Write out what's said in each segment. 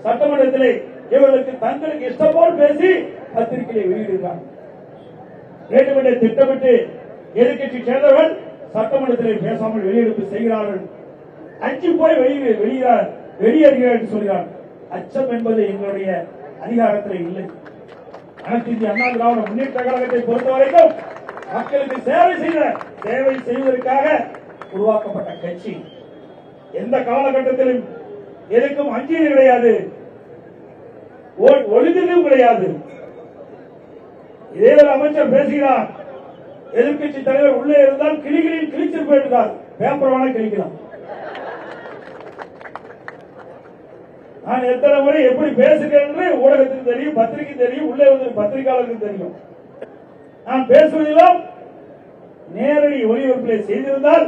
சட்டமன்றத்திலே இவர்களுக்கு தங்களுக்கு இஷ்டம் போல் பேசி பத்திரிகையை வெளியிடுகிறார். வேண்டுமென்றே திட்டமிட்டு எதிர்கட்சி சேர்ந்தவர்கள் சட்டமன்றத்திலே பேசாமல் வெளியெடுப்பு செய்கிறார்கள். அஞ்சு போய் வெளியேறுகிறார் என்று சொல்கிறார். அச்சம் என்பது எங்களுடைய அதிகாரத்தில் இல்லை. அனைத்து இந்திய அண்ணா திராவிட முன்னேற்ற கழகத்தை பொறுத்தவரைக்கும் மக்களுக்கு சேவை செய்வதற்காக உருவாக்கப்பட்ட கட்சி. எந்த காலகட்டத்திலும் எதுக்கும் அஞ்சீது கிடையாது, ஒழுங்கிலும் கிடையாது. இதே அமைச்சர் பேசுகிறார், எதிர்கட்சி தலைவர் உள்ளே இருந்தால் கிளிகளில் கிழிச்சு போயிருந்தார், பேப்பர் வேணா கிழிக்கலாம். நான் எத்தனை முறை எப்படி பேசுகிறேன் என்று ஊடகத்துக்கு தெரியும், பத்திரிகை தெரியும், உள்ளே வந்து பத்திரிகையாளருக்கு தெரியும். நான் பேசுவதிலும் நேரடி ஒளிபரப்பிலே செய்திருந்தால்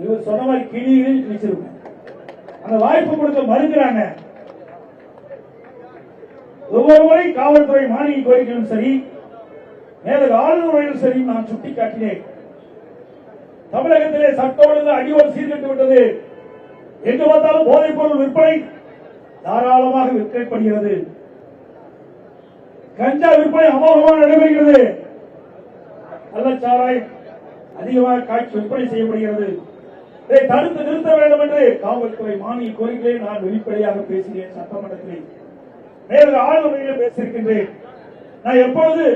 இவர் சொன்ன மாதிரி கிளிகளில் கிழிச்சிருக்கும். அந்த வாய்ப்பு கொடுக்க மறுக்கிறாங்க. ஒவ்வொரு முறை காவல்துறை மானிய கோரிக்கையும் சரி, மேலும் ஆளுநரையும் சரி நான் சுட்டிக்காட்டினேன். தமிழகத்திலே சட்ட ஒழுங்கு அடியோடு சீர்கட்டு விட்டது. எங்கு பார்த்தாலும் போதைப் பொருள் விற்பனை தாராளமாக விற்கப்படுகிறது. கஞ்சா விற்பனை அமோகமாக நடைபெறுகிறது. கள்ளச்சாராயம் அதிகமாக காட்சி விற்பனை செய்யப்படுகிறது. இதை தடுத்து நிறுத்த வேண்டும் என்று காவல்துறை மானிய கோரிக்கையை நான் வெளிப்படையாக பேசுகிறேன். சட்டமன்றத்தில் மேலும் ஆளுநரையும் பேசியிருக்கின்றேன். நான் எப்பொழுது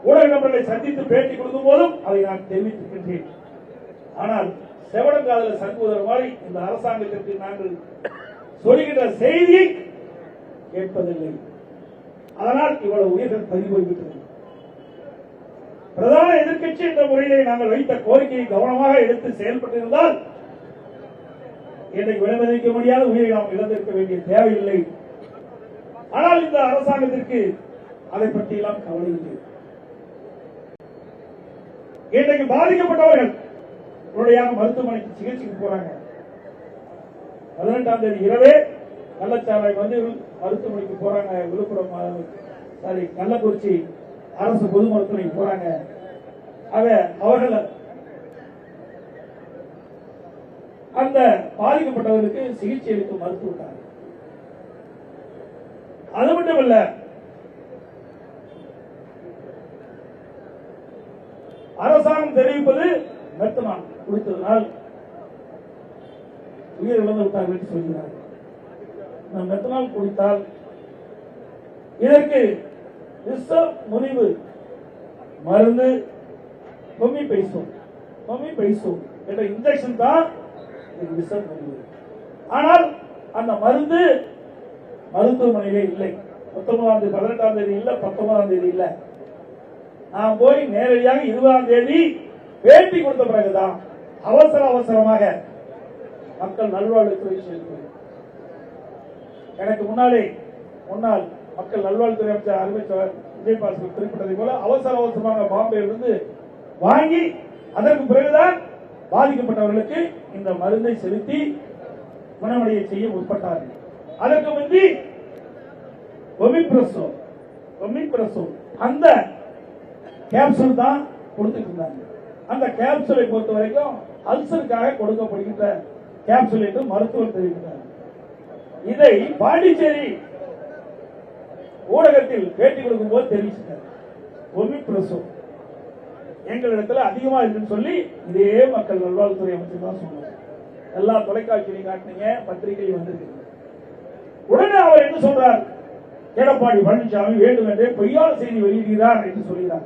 ஊடக நபர்களை சந்தித்து பேட்டி கொடுக்கும் போதும் அதை நான் தெரிவித்திருக்கின்றேன். ஆனால் செவடங்காதல சண்முகர் மாதிரி இந்த அரசாங்கத்திற்கு நாங்கள் சொல்கின்ற செய்தியை கேட்பதில்லை. அதனால் இவ்வளவு உயிர்கள் பறிபோய்விட்டது. பிரதான எதிர்க்கட்சி என்ற முறையிலே நாங்கள் வைத்த கோரிக்கையை கவனமாக எடுத்து செயல்பட்டிருந்தால் இன்றைக்கு விளைவிக்க முடியாத உயிரை நாம் இழந்திருக்க வேண்டிய தேவையில்லை. ஆனால் இந்த அரசாங்கத்திற்கு அதை பற்றியெல்லாம் கவலை இல்லை. இன்றைக்கு பாதிக்கப்பட்டவர்கள் உடனடியாக மருத்துவமனைக்கு சிகிச்சைக்கு போறாங்க. 18ஆம் தேதி இரவே கள்ளச்சாராயம் வந்து மருத்துவமனைக்கு போறாங்க. விழுப்புரம் கள்ளக்குறிச்சி அரசு பொது மருத்துவமனைக்கு போறாங்க. அவர்கள் அந்த பாதிக்கப்பட்டவர்களுக்கு சிகிச்சை அளித்து மருத்துவ. அது மட்டுமல்ல, அரசாங்கம் தெரிவிப்பது மெத்தனால் குடித்ததனால் உயிர் இழந்து விட்டார்கள் என்று சொல்கிறார். மெத்தனால் குடித்தால் இதற்கு விஷ முறிவு மருந்து கொமிபைசோம் என்ற இன்ஜெக்ஷன் தான் விஷ முறிவு. ஆனால் அந்த மருந்து மருத்துவமனையிலே இல்லை. 18ஆம் தேதி இல்ல, 19ஆம் தேதி இல்ல. நான் போய் நேரடியாக 20ஆம் தேதி பேட்டி கொடுத்த பிறகுதான் அவசரமாக மக்கள் நல்வாழ்வுத்துறை செலுத்துவது. எனக்கு முன்னாள் மக்கள் நல்வாழ்வுத்துறை அமைச்சர் அறிவிச்சவர் விஜயபாஸ்கர் குறிப்பிட்டதை போல அவசரமாக பாம்பேயிலிருந்து வாங்கி அதற்கு பிறகுதான் பாதிக்கப்பட்டவர்களுக்கு இந்த மருந்தை செலுத்தி குணமடைய செய்ய முற்பட்டார்கள். அதற்கு முந்தி ஒமிப்ரசோல் அந்த கேப்சூல் தான் கொடுத்துட்டு இருந்தாங்க. அந்த கேப்சூலை பொறுத்த வரைக்கும் அல்சருக்காக கொடுக்கப்படுகின்ற கேப்சூல் என்று மருத்துவர் தெரிவித்தார். இதை பாண்டிச்சேரி ஊடகத்தில் பேட்டி கொடுக்கும் போது தெரிவித்தார். ஒமிப்ரசோல் எங்களிடத்தில் அதிகமா இருக்குன்னு சொல்லி இதே மக்கள் நல்வாழ்வுத்துறை அமைச்சர் தான் சொன்னார். எல்லா தொலைக்காட்சியிலையும் காட்டினீங்க, பத்திரிகையில் வந்திருக்கு. உடனே அவர் என்ன சொல்றார், எடப்பாடி பழனிசாமி வேண்டும் என்றே பொய்யான செய்தி வெளியிடுகிறார் என்று சொல்கிறார்.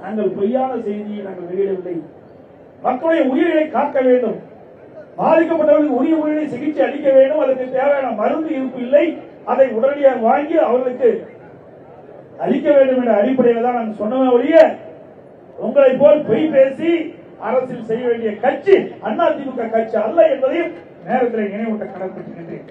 நாங்கள் பொய்யான செய்தியை நாங்கள் வெளியிடவில்லை. மக்களுடைய உயிரை காக்க வேண்டும், பாதிக்கப்பட்டவர்களுக்கு உரிய உயிரை சிகிச்சை அளிக்க வேண்டும். அதற்கு தேவையான மருந்து இருப்பு இல்லை, அதை உடனடியாக வாங்கி அவர்களுக்கு அளிக்க வேண்டும் என்ற அடிப்படையில் தான் நான் சொன்னேன் ஒழிய உங்களை போல் பொய் பேசி அரசியல் செய்ய வேண்டிய கட்சி அதிமுக கட்சி அல்ல என்பதையும் நேரத்தில் நினைவூட்ட கடமைப்பட்டிருக்கின்றேன்.